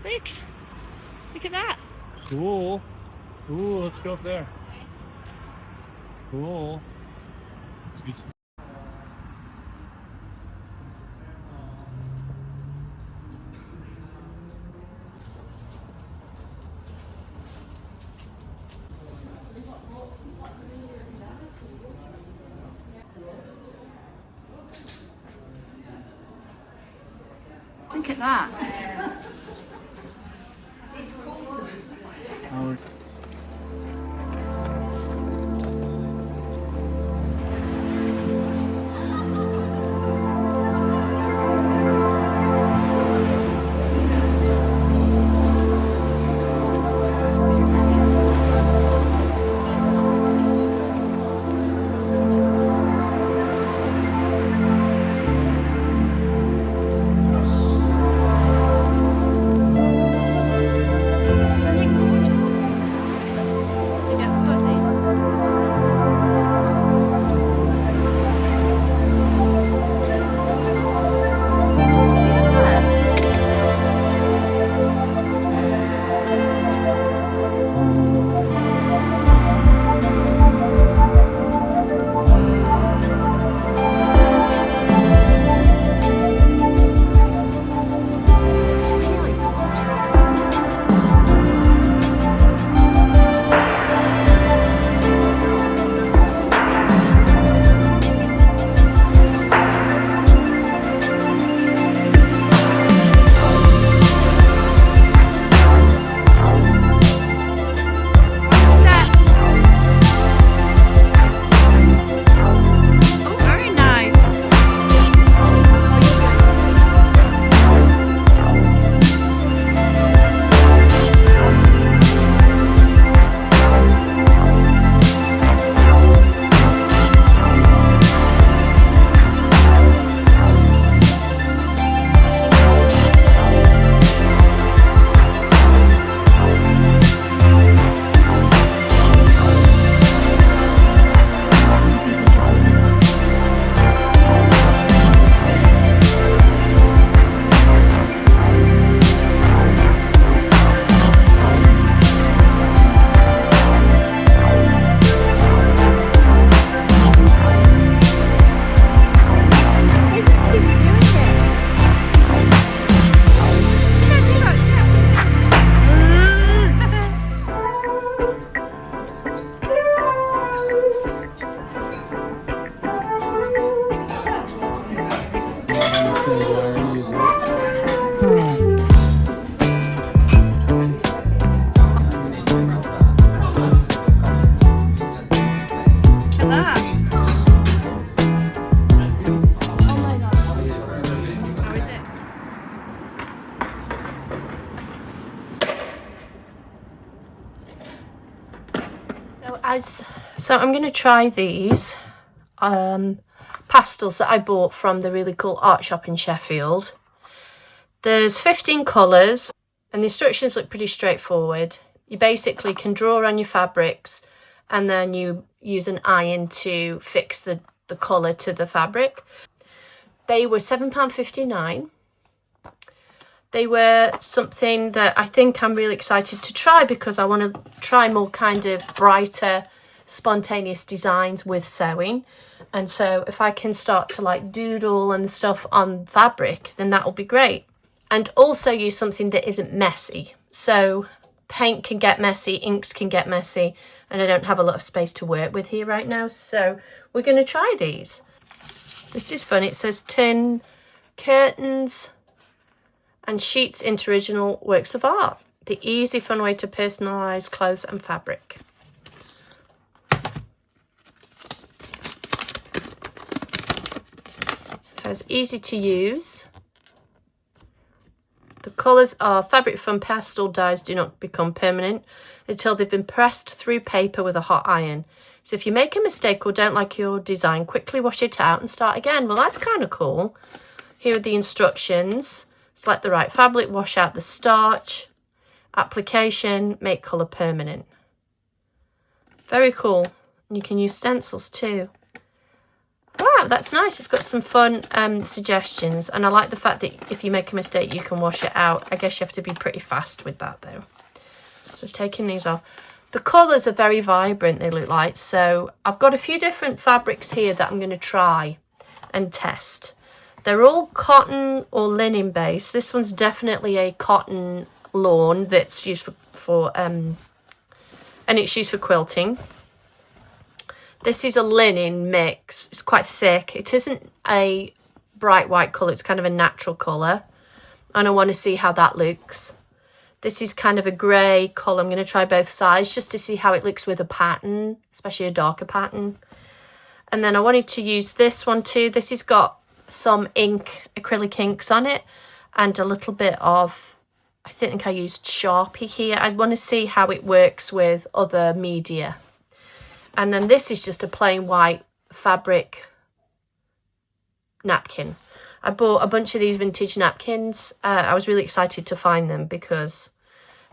Look at that. Cool. Ooh, let's go up there. Cool. Sweet. Look at that. Howard. So I'm going to try these pastels that I bought from the really cool art shop in Sheffield. There's 15 colours and the instructions look pretty straightforward. You basically can draw on your fabrics and then you use an iron to fix the colour to the fabric. They were £7.59. They were something that I think I'm really excited to try because I want to try more kind of brighter, spontaneous designs with sewing. And so if I can start to like doodle and stuff on fabric, then that will be great. And also use something that isn't messy. So paint can get messy, inks can get messy, and I don't have a lot of space to work with here right now. So we're going to try these. This is fun. It says turn curtains and sheets into original works of art. The easy, fun way to personalise clothes and fabric. So it's easy to use. The colours are fabric from pastel dyes do not become permanent until they've been pressed through paper with a hot iron. So if you make a mistake or don't like your design, quickly wash it out and start again. Well, that's kind of cool. Here are the instructions. Select the right fabric, wash out the starch, application, make colour permanent. Very cool. And you can use stencils too. Wow, that's nice. It's got some fun suggestions, and I like the fact that if you make a mistake you can wash it out. I guess you have to be pretty fast with that though. So taking these off. The colours are very vibrant, they look like. So I've got a few different fabrics here that I'm going to try and test. They're all cotton or linen based. This one's definitely a cotton lawn that's used for and it's used for quilting. This is a linen mix. It's quite thick. It isn't a bright white colour. It's kind of a natural colour. And I want to see how that looks. This is kind of a grey colour. I'm going to try both sides just to see how it looks with a pattern, especially a darker pattern. And then I wanted to use this one too. This has got some ink, acrylic inks on it, and a little bit of, I think I used Sharpie here. I want to see how it works with other media. And then this is just a plain white fabric napkin. I bought a bunch of these vintage napkins. I was really excited to find them because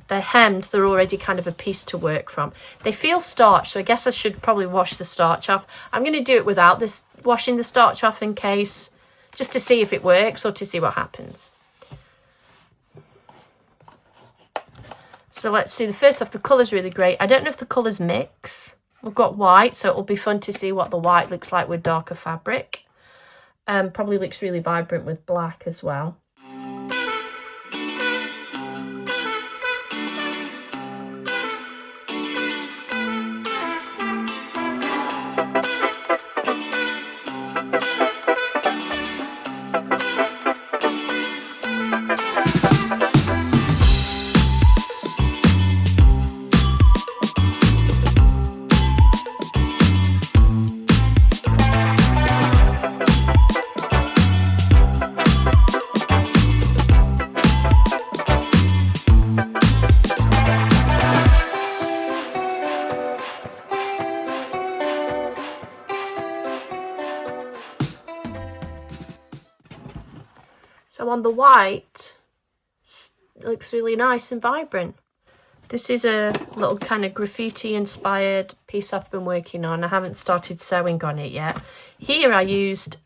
they're hemmed. They're already kind of a piece to work from. They feel starched, so I guess I should probably wash the starch off. I'm going to do it without this washing the starch off in case, just to see if it works or to see what happens. So let's see. The first off, the colour's really great. I don't know if the colours mix. We've got white, so it'll be fun to see what the white looks like with darker fabric. Probably looks really vibrant with black as well. So on the white, it looks really nice and vibrant. This is a little kind of graffiti inspired piece I've been working on. I haven't started sewing on it yet. Here I used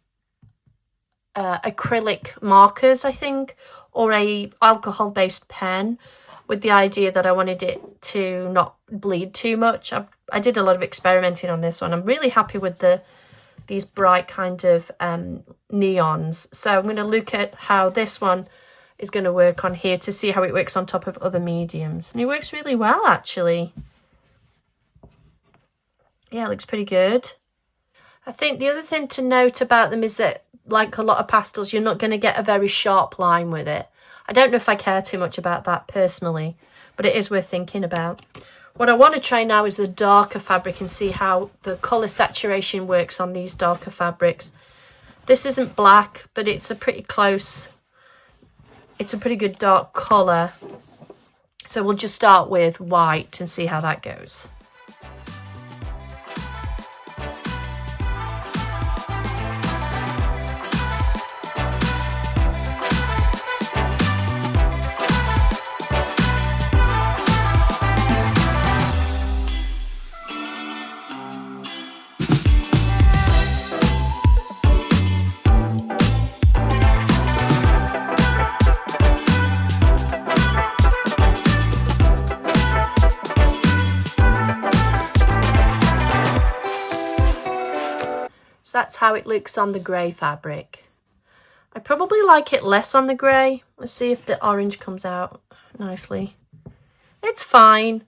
acrylic markers, I think, or a alcohol based pen, with the idea that I wanted it to not bleed too much. I did a lot of experimenting on this one. I'm really happy with these bright kind of neons. So I'm going to look at how this one is going to work on here to see how it works on top of other mediums. And it works really well, actually. Yeah, it looks pretty good. I think the other thing to note about them is that, like a lot of pastels, you're not going to get a very sharp line with it. I don't know if I care too much about that personally, but it is worth thinking about. What I want to try now is the darker fabric and see how the colour saturation works on these darker fabrics. This isn't black, but it's a pretty close, it's a pretty good dark colour. So we'll just start with white and see how that goes. That's how it looks on the grey fabric. I probably like it less on the grey. Let's see if the orange comes out nicely. It's fine.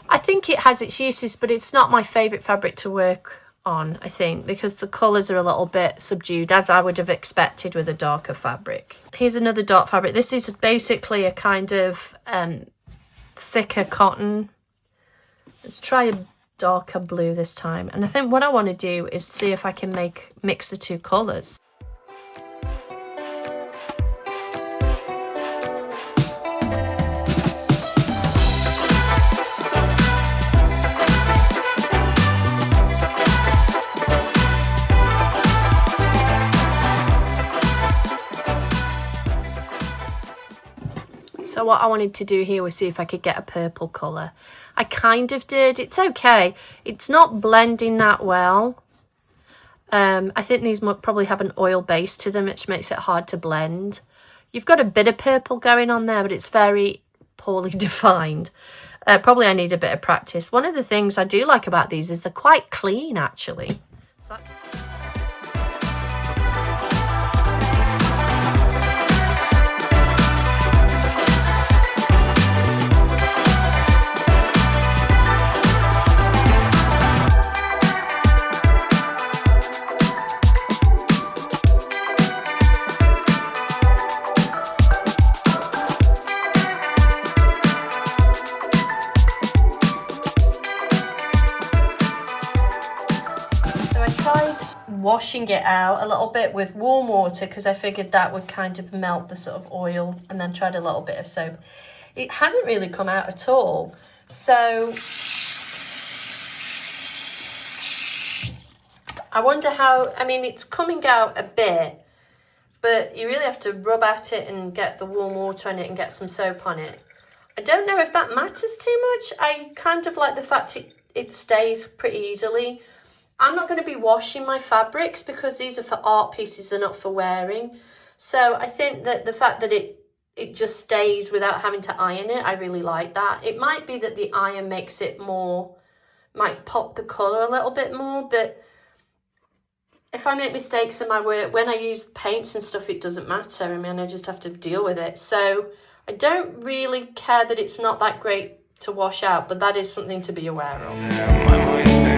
I think it has its uses, but it's not my favourite fabric to work on, I think, because the colours are a little bit subdued, as I would have expected with a darker fabric. Here's another dark fabric. This is basically a kind of thicker cotton. Let's try a darker blue this time, and I think what I want to do is see if I can mix the two colours. So what I wanted to do here was see if I could get a purple colour. I kind of did. It's okay. It's not blending that well. I think these probably have an oil base to them, which makes it hard to blend. You've got a bit of purple going on there, but it's very poorly defined. Probably I need a bit of practice. One of the things I do like about these is they're quite clean, actually. Washing it out a little bit with warm water because I figured that would kind of melt the sort of oil, and then tried a little bit of soap. It hasn't really come out at all, so I wonder how. I mean, it's coming out a bit, but you really have to rub at it and get the warm water on it and get some soap on it. I don't know if that matters too much. I kind of like the fact it stays pretty easily. I'm not going to be washing my fabrics because these are for art pieces, they're not for wearing. So I think that the fact that it just stays without having to iron it, I really like that. It might be that the iron makes it more, might pop the colour a little bit more, but if I make mistakes in my work, when I use paints and stuff, it doesn't matter. I mean, I just have to deal with it. So I don't really care that it's not that great to wash out, but that is something to be aware of.